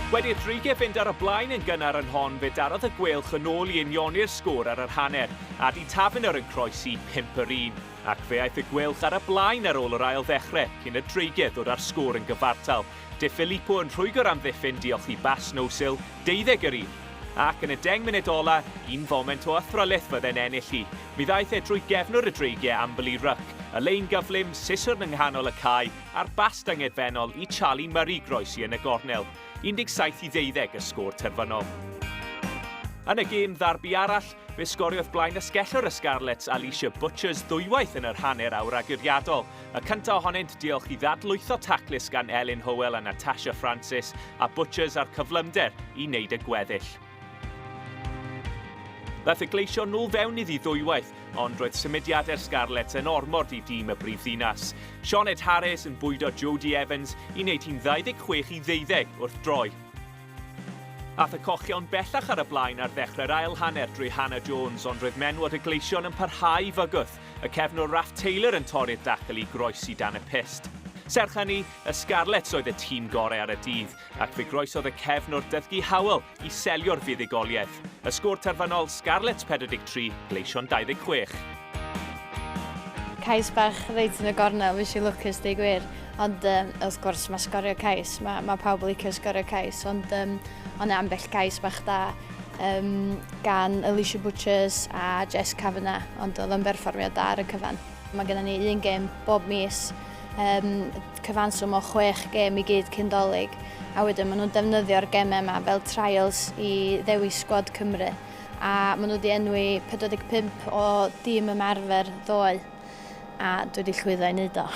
Wedi'r dreigiau fynd ar y blaen yn gynnar yn hon, fe darodd y gwelch yn ôl i unioni'r sgôr ar yr hanner, a di Taferner yn croesi 5-1, ac fe aeth y gwelch ar y blaen ar ôl yr ail ddechrau, cyn y dreigiau ddod ar sgôr yn gyfartal. De Filippo yn rhwygo'r amddiffyn diolch i Bas Nosil, 12-1. Ac yn y 10 munud ola, un foment o athrylith fydde'n ennill hi. Mi ddaeth e drwy gefnwr y dreigiau ambl i ryc, y lein gyflym, siswrn yng nghanol y cae, a'r bast angedfennol i Charlie Murray groesi yn y gornel. 17-12 y sgôr terfynol. Yn y gêm ddarbu arall, fe sgoriodd blaen ysgellwr y Scarlets Alicia Butchers ddwywaith yn yr hanner awr aguriadol. Y cyntaf ohonynt diolch i ddadlwytho taclus gan Elin Howell a Natasha Francis, a Butchers a'r cyflymder i wneud y gweddill. Daeth y gleisio nôl fewn iddi ddwywaith, ond roedd symudiadau'r Scarlets yn ormod i dîm y brifddinas. Sioned Harris yn bwydo Jodie Evans i wneud hi'n 26-12 wrth droi. Ath y cochion bellach ar y blaen ar ddechrau'r ail hanner drwy Hannah Jones, ond roedd menywod y gleision yn parhau fygwth. Y cefnwr Raph Taylor yn torri'r dacl i groesi dan y pist. Serch hynny, y Scarlets oedd y tîm gorau ar y dydd, ac fe groesodd y cefnwr Dyddgu Howell i selio'r fuddugoliaeth. Y sgôr terfynol Scarlets 43, gleision 26. Cais bach reit yn y gornel, fi eisiau lwcus deu gwir. Ond wrth gwrs mae sgorio cais, mae pawb yn licio sgorio cais, ond ond ambell cais bach da gan Alicia Butchers a Jess Kavanagh, ond oedd yn berfformiad da ar y cyfan. Mae gennym ni un gêm bob mis, cyfanswm o 6 gêm i gyd cyndolig, a wedyn maen nhw'n defnyddio'r gemau yma fel trials i ddewis sgwad Cymru, a maen nhw wedi enwi 45 o dîm ymarfer ddoe, a dwi wedi llwyddo i wneud o.